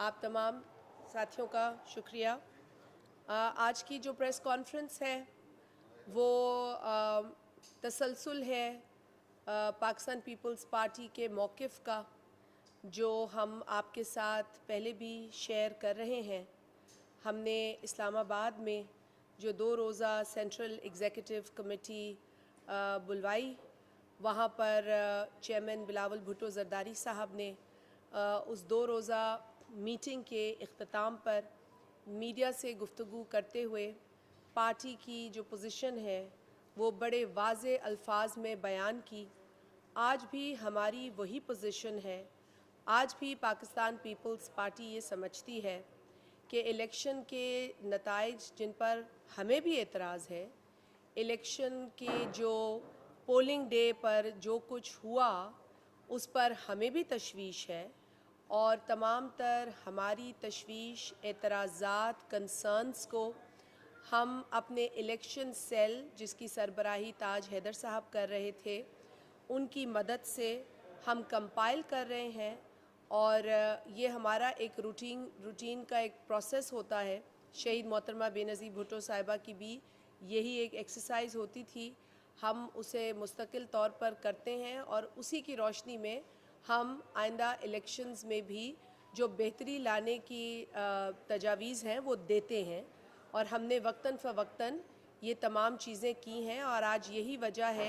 आप तमाम साथियों का शुक्रिया। आज की जो प्रेस कॉन्फ्रेंस है वो तसलसल है पाकिस्तान पीपल्स पार्टी के मौक़िफ़ का, जो हम आपके साथ पहले भी शेयर कर रहे हैं। हमने इस्लामाबाद में जो 2 रोज़ा सेंट्रल एग्जीक्यूटिव कमेटी बुलवाई, वहाँ पर चेयरमैन बिलावल भुट्टो ज़रदारी साहब ने उस 2 रोज़ा मीटिंग के इख्तिताम पर मीडिया से गुफ्तगू करते हुए पार्टी की जो पोजीशन है वो बड़े वाज़े अल्फाज में बयान की। आज भी हमारी वही पोजीशन है। आज भी पाकिस्तान पीपल्स पार्टी ये समझती है कि इलेक्शन के नताइज जिन पर हमें भी एतराज़ है, इलेक्शन के जो पोलिंग डे पर जो कुछ हुआ उस पर हमें भी तशवीश है, और तमाम तर हमारी तशवीश, एतराज़ात, कंसर्न्स को हम अपने इलेक्शन सेल, जिसकी सरबराही ताज हैदर साहब कर रहे थे, उनकी मदद से हम कंपाइल कर रहे हैं। और ये हमारा एक रूटीन का एक प्रोसेस होता है। शहीद मोहतरमा बेनज़ीर भुट्टो साहिबा की भी यही एक एक्सरसाइज होती थी। हम उसे मुस्तकिल तौर पर करते हैं और उसी की रोशनी में हम आइंदा इलेक्शंस में भी जो बेहतरी लाने की तजावीज़ हैं वो देते हैं, और हमने वक्तन फ़वक्तन ये तमाम चीज़ें की हैं। और आज यही वजह है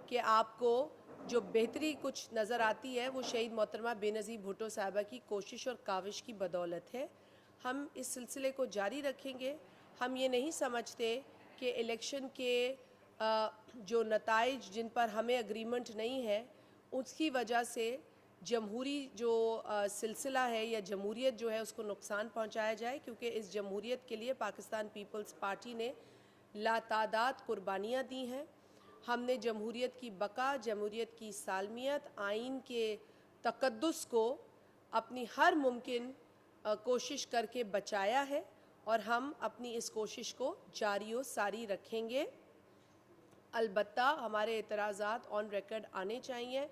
कि आपको जो बेहतरी कुछ नज़र आती है वो शहीद मोहतरमा बेनज़ीर भुट्टो साहिबा की कोशिश और काविश की बदौलत है। हम इस सिलसिले को जारी रखेंगे। हम ये नहीं समझते कि इलेक्शन के जो नताइज जिन पर हमें अग्रीमेंट नहीं है उसकी वजह से जमहूरी जो सिलसिला है या जमहूरियत जो है उसको नुकसान पहुंचाया जाए, क्योंकि इस जमहूरियत के लिए पाकिस्तान पीपल्स पार्टी ने लातादाद कुर्बानियाँ दी हैं। हमने जमहूरियत की बका, जमहूरियत की सालमियत, आइन के तक़द्दुस को अपनी हर मुमकिन कोशिश करके बचाया है, और हम अपनी इस कोशिश को जारी व सारी रखेंगे। अलबत्ता हमारे एतराज़ात ऑन रिकॉर्ड आने चाहिए।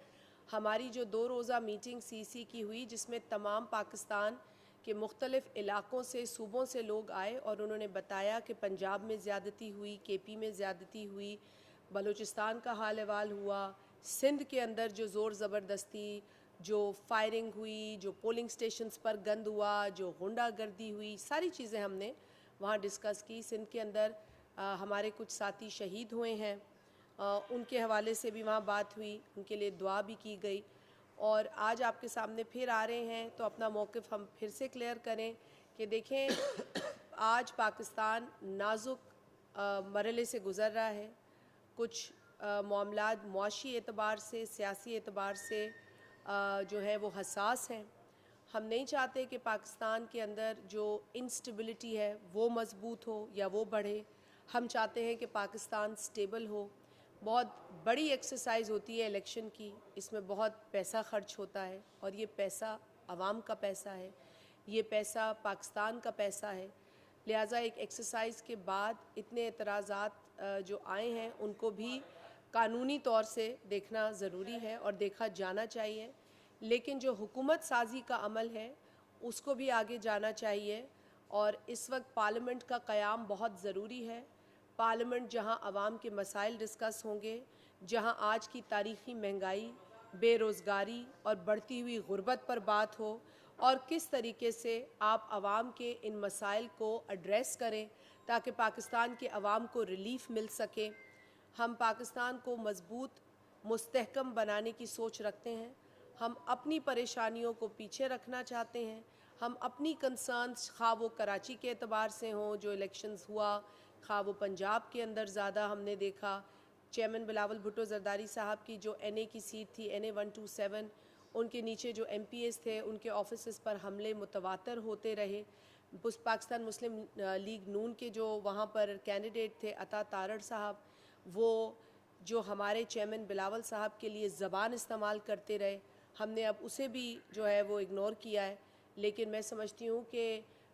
हमारी जो 2 रोज़ा मीटिंग सीसी की हुई, जिसमें तमाम पाकिस्तान के मुख्तलिफ़ इलाक़ों से, सूबों से लोग आए और उन्होंने बताया कि पंजाब में ज़्यादती हुई, KP में ज़्यादती हुई, बलूचिस्तान का हाल अहवाल हुआ, सिंध के अंदर जो ज़ोर ज़बरदस्ती, जो फायरिंग हुई, जो पोलिंग स्टेशंस पर गंद हुआ, जो गुंडागर्दी हुई, सारी चीज़ें हमने वहाँ डिस्कस की। सिंध के अंदर हमारे कुछ साथी शहीद हुए हैं, उनके हवाले से भी वहाँ बात हुई, उनके लिए दुआ भी की गई। और आज आपके सामने फिर आ रहे हैं तो अपना मौक़िफ़ हम फिर से क्लियर करें कि देखें आज पाकिस्तान नाजुक मरहले से गुज़र रहा है। कुछ मामलात मुआशी एतबार से, सियासी एतबार से जो है वो हसास हैं। हम नहीं चाहते कि पाकिस्तान के अंदर जो इंस्टेबिलिटी है वो मज़बूत हो या वो बढ़े। हम चाहते हैं कि पाकिस्तान स्टेबल हो। बहुत बड़ी एक्सरसाइज होती है इलेक्शन की, इसमें बहुत पैसा ख़र्च होता है, और ये पैसा आवाम का पैसा है, ये पैसा पाकिस्तान का पैसा है। लिहाजा एक एक्सरसाइज के बाद इतने एतराज़ात जो आए हैं उनको भी कानूनी तौर से देखना ज़रूरी है और देखा जाना चाहिए। लेकिन जो हुकूमत साजी का अमल है उसको भी आगे जाना चाहिए, और इस वक्त पार्लियामेंट का क़याम बहुत ज़रूरी है। पार्लियामेंट जहां आवाम के मसाइल डिस्कस होंगे, जहां आज की तारीख़ी महंगाई, बेरोज़गारी और बढ़ती हुई गुर्बत पर बात हो, और किस तरीके से आप आवाम के इन मसाइल को एड्रेस करें ताकि पाकिस्तान के अवाम को रिलीफ़ मिल सके। हम पाकिस्तान को मज़बूत, मुस्तहकम बनाने की सोच रखते हैं। हम अपनी परेशानियों को पीछे रखना चाहते हैं। हम अपनी कंसर्न्स, खा वो कराची के एतबार से हों जो इलेक्शंस हुआ, खा वो पंजाब के अंदर ज़्यादा हमने देखा। चेयरमैन बिलावल भुट्टो ज़रदारी साहब की जो NA की सीट थी, NA 127, उनके नीचे जो MPs थे उनके ऑफिसेस पर हमले मुतवातर होते रहे। पाकिस्तान मुस्लिम लीग नून के जो वहाँ पर कैंडिडेट थे अता तारड़ साहब, वो जो हमारे चेयरमैन बिलावल साहब के लिए ज़बान इस्तेमाल करते रहे, हमने अब उसे भी जो है वो इग्नोर किया है। लेकिन मैं समझती हूँ कि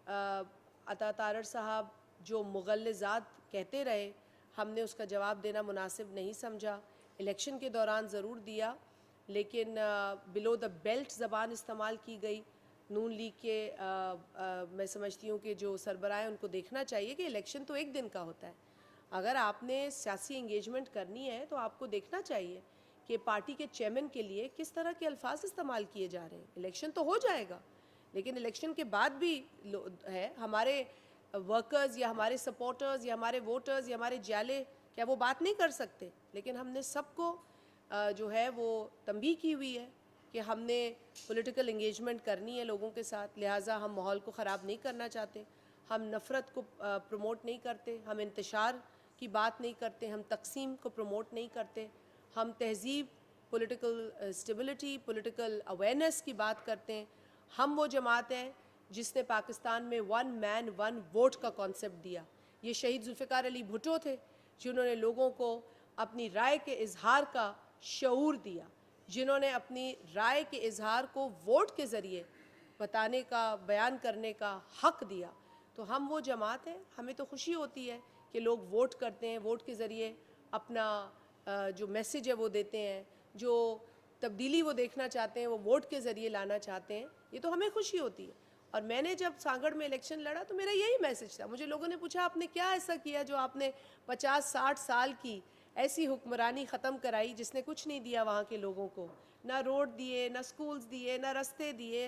अता तारड़ साहब जो मुग़ल्लिज़ात कहते रहे, हमने उसका जवाब देना मुनासिब नहीं समझा। इलेक्शन के दौरान ज़रूर दिया, लेकिन बिलो द बेल्ट ज़बान इस्तेमाल की गई। नून लीग के मैं समझती हूँ कि जो सरबराह हैं उनको देखना चाहिए कि इलेक्शन तो एक दिन का होता है। अगर आपने सियासी इंगेजमेंट करनी है तो आपको देखना चाहिए कि पार्टी के चेयरमैन के लिए किस तरह के अल्फाज इस्तेमाल किए जा रहे हैं। इलेक्शन तो हो जाएगा, लेकिन इलेक्शन के बाद भी है हमारे वर्कर्स या हमारे सपोर्टर्स या हमारे वोटर्स या हमारे जाले, क्या वो बात नहीं कर सकते? लेकिन हमने सबको जो है वो तंबीह की हुई है कि हमने पॉलिटिकल इंगेजमेंट करनी है लोगों के साथ, लिहाजा हम माहौल को ख़राब नहीं करना चाहते, हम नफ़रत को प्रमोट नहीं करते, हम इंतशार की बात नहीं करते, हम तकसीम को प्रमोट नहीं करते, हम तहज़ीब, पॉलिटिकल स्टेबिलिटी, पॉलिटिकल अवेयरनेस की बात करते हैं। हम वो जमात हैं जिसने पाकिस्तान में 1 मैन 1 वोट का कॉन्सेप्ट दिया। ये शहीद जुल्फ़िकार अली भुट्टो थे जिन्होंने लोगों को अपनी राय के इजहार का शऊर दिया, जिन्होंने अपनी राय के इजहार को वोट के ज़रिए बताने का, बयान करने का हक़ दिया। तो हम वो जमात हैं, हमें तो खुशी होती है कि लोग वोट करते हैं, वोट के ज़रिए अपना जो मैसेज है वो देते हैं, जो तब्दीली वो देखना चाहते हैं वो वोट के ज़रिए लाना चाहते हैं। ये तो हमें खुशी होती है। और मैंने जब सांगड़ में इलेक्शन लड़ा तो मेरा यही मैसेज था। मुझे लोगों ने पूछा आपने क्या ऐसा किया जो आपने 50-60 साल की ऐसी हुक्मरानी ख़त्म कराई जिसने कुछ नहीं दिया वहाँ के लोगों को, ना रोड दिए, ना स्कूल्स दिए, ना रास्ते दिए,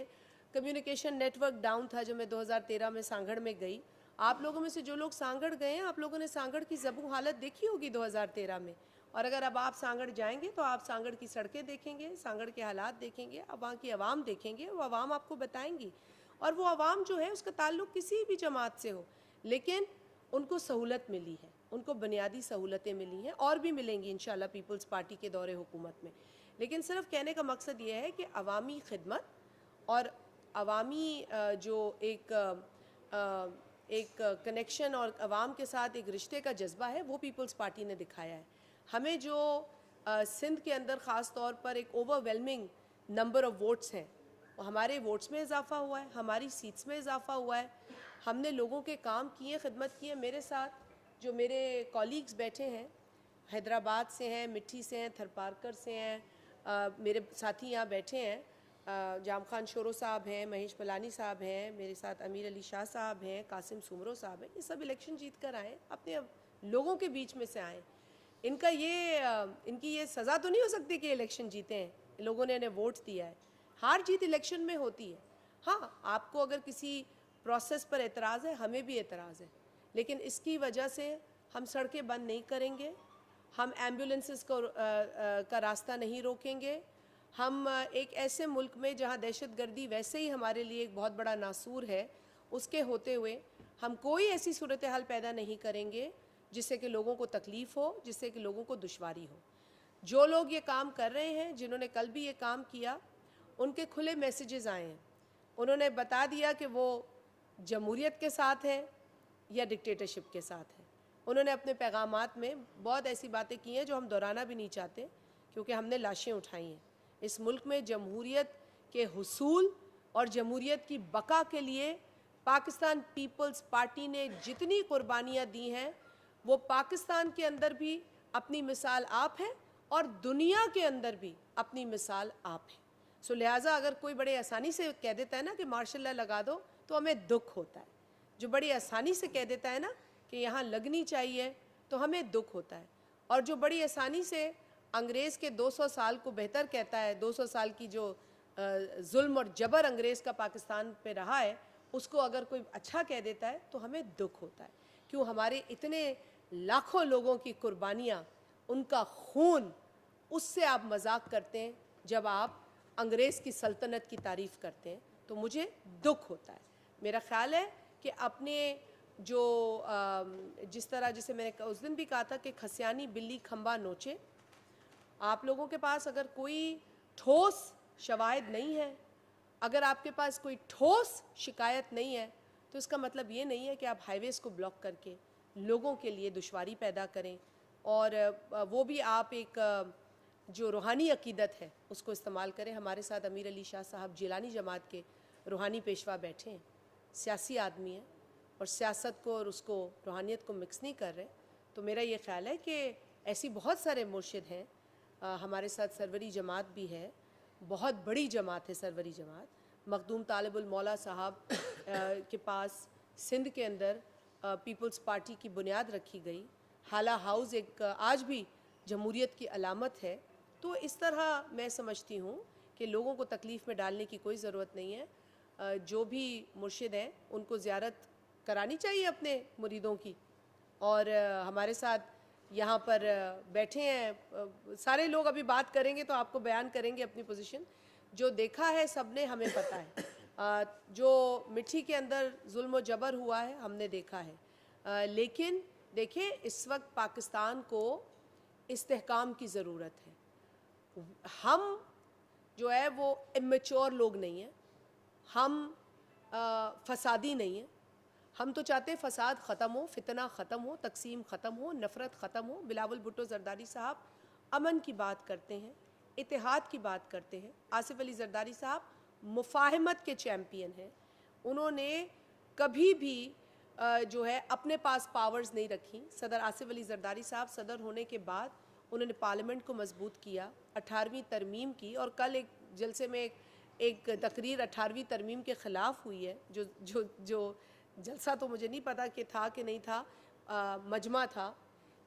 कम्युनिकेशन नेटवर्क डाउन था। जब मैं 2013 में सांगड़ में गई, आप लोगों में से जो लोग सांगड़ गए हैं, आप लोगों ने सांगड़ की ज़बू हालत देखी होगी 2013 में। और अगर अब आप सांगड़ जाएंगे तो आप सांगड़ की सड़कें देखेंगे, सांगड़ के हालात देखेंगे, अब वहाँ की आवाम देखेंगे, वो आवाम आपको बताएंगी। और वो आवाम जो है उसका ताल्लुक़ किसी भी जमात से हो, लेकिन उनको सहूलत मिली है, उनको बुनियादी सहूलतें मिली हैं और भी मिलेंगी इंशाल्लाह पीपल्स पार्टी के दौरे हुकूमत में। लेकिन सिर्फ कहने का मकसद ये है कि अवामी खिदमत और अवामी जो एक कनेक्शन और अवाम के साथ एक रिश्ते का जज्बा है वो पीपल्स पार्टी ने दिखाया है। हमें जो सिंध के अंदर ख़ास तौर पर एक ओवरवेलमिंग नंबर ऑफ़ वोट्स हैं, हमारे वोट्स में इजाफ़ा हुआ है, हमारी सीट्स में इजाफ़ा हुआ है, हमने लोगों के काम किए, खिदमत की है। मेरे साथ जो मेरे कॉलीग्स बैठे हैं, हैदराबाद से हैं, मिट्टी से हैं, थरपारकर से हैं, मेरे साथी यहाँ बैठे हैं, जाम खान शोरो साहब हैं, महेश बलानी साहब हैं, मेरे साथ अमीर अली शाह साहब हैं, कासिम सुमरो साहब हैं। ये सब इलेक्शन जीत कर आए, अपने लोगों के बीच में से आए। इनकी ये सज़ा तो नहीं हो सकती कि इलेक्शन जीते हैं, लोगों ने इन्हें वोट दिया है। हार जीत इलेक्शन में होती है। हाँ, आपको अगर किसी प्रोसेस पर एतराज़ है, हमें भी एतराज़ है, लेकिन इसकी वजह से हम सड़कें बंद नहीं करेंगे, हम एम्बुलेंसेस को का रास्ता नहीं रोकेंगे। हम एक ऐसे मुल्क में जहाँ दहशतगर्दी वैसे ही हमारे लिए एक बहुत बड़ा नासूर है, उसके होते हुए हम कोई ऐसी सूरत हाल पैदा नहीं करेंगे जिससे कि लोगों को तकलीफ़ हो, जिससे कि लोगों को दुश्वारी हो। जो लोग ये काम कर रहे हैं, जिन्होंने कल भी ये काम किया, उनके खुले मैसेजेस आए हैं। उन्होंने बता दिया कि वो जमहूरियत के साथ हैं या डिक्टेटरशिप के साथ हैं। उन्होंने अपने पैगामात में बहुत ऐसी बातें की हैं जो हम दोहराना भी नहीं चाहते, क्योंकि हमने लाशें उठाई हैं। इस मुल्क में जमहूरियत के हुसूल और जमहूरियत की बका के लिए पाकिस्तान पीपल्स पार्टी ने जितनी कुर्बानियाँ दी हैं, वो पाकिस्तान के अंदर भी अपनी मिसाल आप है और दुनिया के अंदर भी अपनी मिसाल आप है। सो लिहाजा अगर कोई बड़े आसानी से कह देता है ना कि मार्शल लॉ लगा दो, तो हमें दुख होता है। जो बड़ी आसानी से कह देता है ना कि यहाँ लगनी चाहिए, तो हमें दुख होता है। और जो बड़ी आसानी से अंग्रेज़ के 200 साल को बेहतर कहता है, 200 साल की जो जुल्म और जबर अंग्रेज़ का पाकिस्तान पे रहा है, उसको अगर कोई अच्छा कह देता है तो हमें दुख होता है। क्यों? हमारे इतने लाखों लोगों की कुर्बानियाँ, उनका खून, उससे आप मजाक करते हैं जब आप अंग्रेज़ की सल्तनत की तारीफ़ करते हैं, तो मुझे दुख होता है। मेरा ख़्याल है कि अपने जो जिस तरह, जिसे मैंने उस दिन भी कहा था कि खसियानी बिल्ली खंबा नोचे, आप लोगों के पास अगर कोई ठोस शवाहिद नहीं है, अगर आपके पास कोई ठोस शिकायत नहीं है, तो इसका मतलब ये नहीं है कि आप हाईवेज़ को ब्लॉक करके लोगों के लिए दुश्वारी पैदा करें, और वो भी आप एक जो रूहानी अकीदत है उसको इस्तेमाल करें। हमारे साथ अमीर अली शाह साहब जिलानी जमात के रूहानी पेशवा बैठे हैं, सियासी आदमी हैं और सियासत को और उसको रूहानियत को मिक्स नहीं कर रहे। तो मेरा ये ख़्याल है कि ऐसी बहुत सारे मुर्शिद हैं। हमारे साथ सरवरी जमात भी है, बहुत बड़ी जमात है सरवरी जमात। मखदूम तालिबुल मौला साहब के पास सिंध के अंदर पीपल्स पार्टी की बुनियाद रखी गई। हाला हाउस एक आज भी जमहूरियत की अलामत है। तो इस तरह मैं समझती हूँ कि लोगों को तकलीफ़ में डालने की कोई ज़रूरत नहीं है। जो भी मुर्शिद हैं उनको ज़ियारत करानी चाहिए अपने मुरीदों की। और हमारे साथ यहाँ पर बैठे हैं सारे लोग, अभी बात करेंगे तो आपको बयान करेंगे अपनी पोजीशन। जो देखा है सबने, हमें पता है। जो मिट्टी के अंदर जुल्म व जबर हुआ है हमने देखा है। लेकिन देखिए, इस वक्त पाकिस्तान को इस्तेहकाम की ज़रूरत है। हम जो है वो इमेच्योर लोग नहीं हैं, हम फसादी नहीं हैं। हम तो चाहते हैं फ़साद ख़त्म हो, फितना ख़त्म हो, तकसीम ख़त्म हो, नफ़रत ख़त्म हो। बिलावल भुट्टो ज़रदारी साहब अमन की बात करते हैं, इत्तेहाद की बात करते हैं। आसिफ अली ज़रदारी साहब मुफ़ाहमत के चैम्पियन हैं। उन्होंने कभी भी जो है अपने पास पावर्स नहीं रखी। सदर आसिफ अली ज़रदारी साहब सदर होने के बाद उन्होंने पार्लियामेंट को मजबूत किया, 18वीं तरमीम की। और कल एक जलसे में एक तकरीर 18वीं तरमीम के ख़िलाफ़ हुई है। जो जलसा तो मुझे नहीं पता कि था कि नहीं था, मजमा था,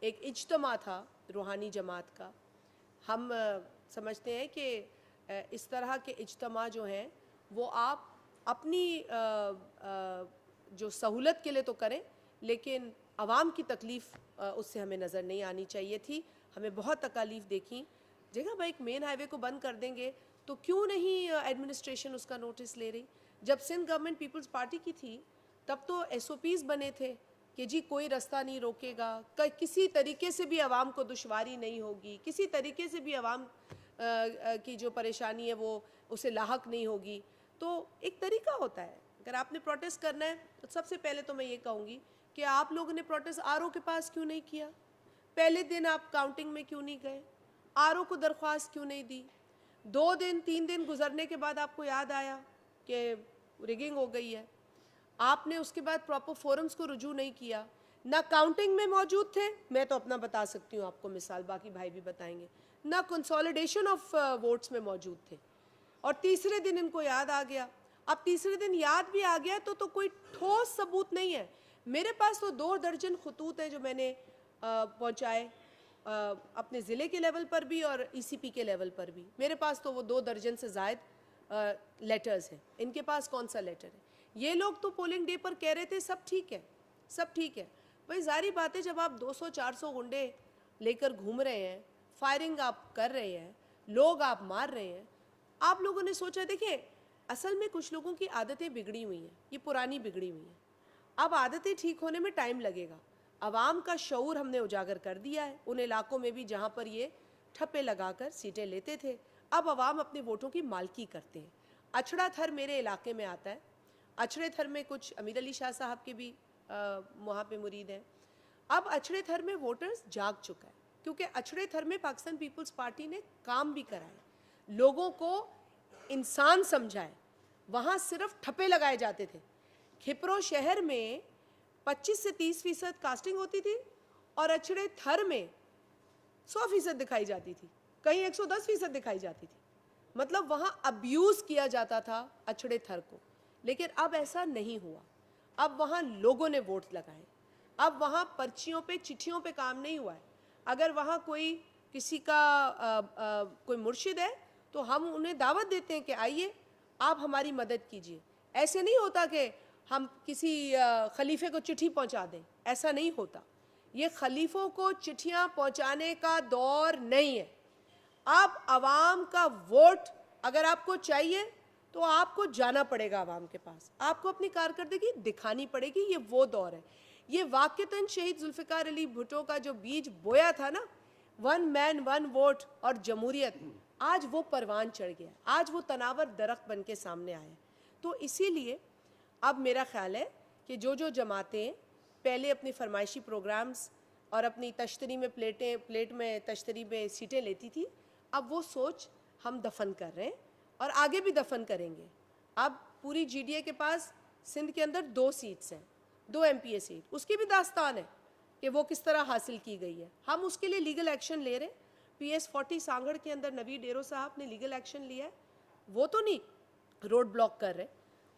एक इज्तमा था रूहानी जमात का। हम समझते हैं कि इस तरह के इज्तमा जो हैं वो आप अपनी जो सहूलत के लिए तो करें, लेकिन आवाम की तकलीफ़ उससे हमें नज़र नहीं आनी चाहिए थी। हमें बहुत तकालीफ़ देखी। जगह भाई एक मेन हाईवे को बंद कर देंगे तो क्यों नहीं एडमिनिस्ट्रेशन उसका नोटिस ले रही? जब सिंध गवर्नमेंट पीपल्स पार्टी की थी तब तो SOPs बने थे कि जी कोई रास्ता नहीं रोकेगा, किसी तरीके से भी आवाम को दुश्वारी नहीं होगी, किसी तरीके से भी आवाम की जो परेशानी है वो उसे लाहक नहीं होगी। तो एक तरीका होता है, अगर आपने प्रोटेस्ट करना है तो सबसे पहले तो मैं ये कहूँगी कि आप लोगों ने प्रोटेस्ट RO के पास क्यों नहीं किया? पहले दिन आप काउंटिंग में क्यों नहीं गए? RO को दरख्वास्त क्यों नहीं दी? 2 दिन 3 दिन गुजरने के बाद आपको याद आया कि रिगिंग हो गई है। आपने उसके बाद प्रॉपर फोरम्स को रुजू नहीं किया। ना काउंटिंग में मौजूद थे, मैं तो अपना बता सकती हूँ आपको मिसाल, बाकी भाई भी बताएंगे। ना कंसोलिडेशन ऑफ वोट्स में मौजूद थे। और तीसरे दिन इनको याद आ गया। अब तीसरे दिन याद भी आ गया तो कोई ठोस सबूत नहीं है। मेरे पास तो 2 दर्जन खतूत हैं जो मैंने पहुँचाए, अपने ज़िले के लेवल पर भी और ECP के लेवल पर भी। मेरे पास तो वो 2 दर्जन से ज़ायद लेटर्स हैं। इनके पास कौन सा लेटर है? ये लोग तो पोलिंग डे पर कह रहे थे सब ठीक है, सब ठीक है। भाई जारी बात है, जब आप 200-400 गुंडे लेकर घूम रहे हैं, फायरिंग आप कर रहे हैं, लोग आप मार रहे हैं, आप लोगों ने सोचा, देखिए असल में कुछ लोगों की आदतें बिगड़ी हुई हैं, ये पुरानी बिगड़ी हुई हैं। अब आदतें ठीक होने में टाइम लगेगा। आवाम का शऊर हमने उजागर कर दिया है उन इलाकों में भी जहाँ पर ये ठप्पे लगाकर सीटें लेते थे। अब आवाम अपने वोटों की मालकी करते हैं। अछड़ा थर मेरे इलाके में आता है। अछड़े थर में कुछ अमीर अली शाह साहब के भी वहाँ पे मुरीद हैं। अब अछड़े थर में वोटर्स जाग चुका है, क्योंकि अछड़े थर में पाकिस्तान पीपल्स पार्टी ने काम भी कराए, लोगों को इंसान समझाए। वहाँ सिर्फ ठप्पे लगाए जाते थे। खिपरो शहर में 25 से 30% कास्टिंग होती थी और अछड़े थर में 100% दिखाई जाती थी, कहीं 110% दिखाई जाती थी। मतलब वहाँ अब्यूज़ किया जाता था अछड़े थर को। लेकिन अब ऐसा नहीं हुआ। अब वहाँ लोगों ने वोट लगाए। अब वहाँ पर्चियों पे, चिट्ठियों पे काम नहीं हुआ है। अगर वहाँ कोई किसी का कोई मुर्शिद है तो हम उन्हें दावत देते हैं कि आइए आप हमारी मदद कीजिए। ऐसे नहीं होता कि हम किसी खलीफे को चिट्ठी पहुँचा दें, ऐसा नहीं होता। ये खलीफों को चिट्ठियाँ पहुँचाने का दौर नहीं है। अब आवाम का वोट अगर आपको चाहिए तो आपको जाना पड़ेगा आवाम के पास, आपको अपनी कारकर्दगी दिखानी पड़ेगी। ये वो दौर है। ये वाक़तन शहीद जुल्फ़िकार अली भुट्टो का जो बीज बोया था ना, 1 मैन 1 वोट और जमहूरियत, आज वो परवान चढ़ गया, आज वो तनावर दरख्त बन के सामने आया। तो इसीलिए अब मेरा ख्याल है कि जो जमातें पहले अपनी फरमाइशी प्रोग्राम्स और अपनी तश्तरी में प्लेट में तश्तरी में सीटें लेती थी, अब वो सोच हम दफन कर रहे हैं और आगे भी दफन करेंगे। अब पूरी GDA के पास सिंध के अंदर 2 सीट्स हैं, 2 MPA सीट, उसकी भी दास्तान है कि वो किस तरह हासिल की गई है। हम उसके लिए लीगल एक्शन ले रहे हैं। PS 40 सांगड़ के अंदर नवीद डेरो साहब ने लीगल एक्शन लिया है, वो तो नहीं, रोड ब्लॉक कर रहे,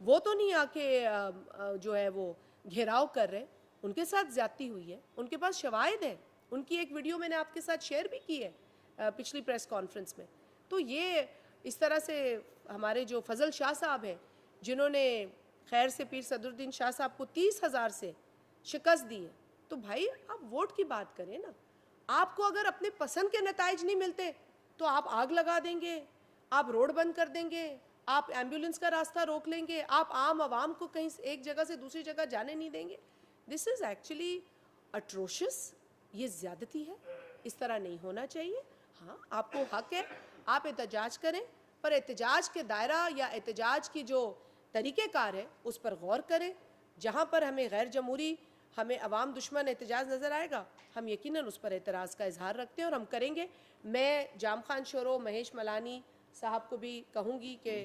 वो तो नहीं आके जो है वो घेराव कर रहे, उनके साथ ज्यादती हुई है, उनके पास शवाहिद है। उनकी एक वीडियो मैंने आपके साथ शेयर भी की है पिछली प्रेस कॉन्फ्रेंस में। तो ये इस तरह से हमारे जो फजल शाह साहब हैं, जिन्होंने खैर से पीर सदरुद्दीन शाह साहब को 30,000 से शिकस्त दी है, तो भाई आप वोट की बात करें ना। आपको अगर अपने पसंद के नताइज नहीं मिलते तो आप आग लगा देंगे, आप रोड बंद कर देंगे, आप एम्बुलेंस का रास्ता रोक लेंगे, आप आम आवाम को कहीं एक जगह से दूसरी जगह जाने नहीं देंगे। दिस इज़ एक्चुअली अट्रोशियस, ये ज़्यादती है, इस तरह नहीं होना चाहिए। हाँ, आपको हक है, आप एहतजाज करें, पर एहतजाज के दायरा या एहतजाज की जो तरीक़ेकार है उस पर गौर करें। जहाँ पर हमें गैर जमहूरी, हमें अवाम दुश्मन एहतजाज नज़र आएगा, हम यकीनन उस पर एतराज़ का इजहार रखते हैं और हम करेंगे। मैं जाम खान शोरो, महेश मलानी साहब को भी कहूँगी कि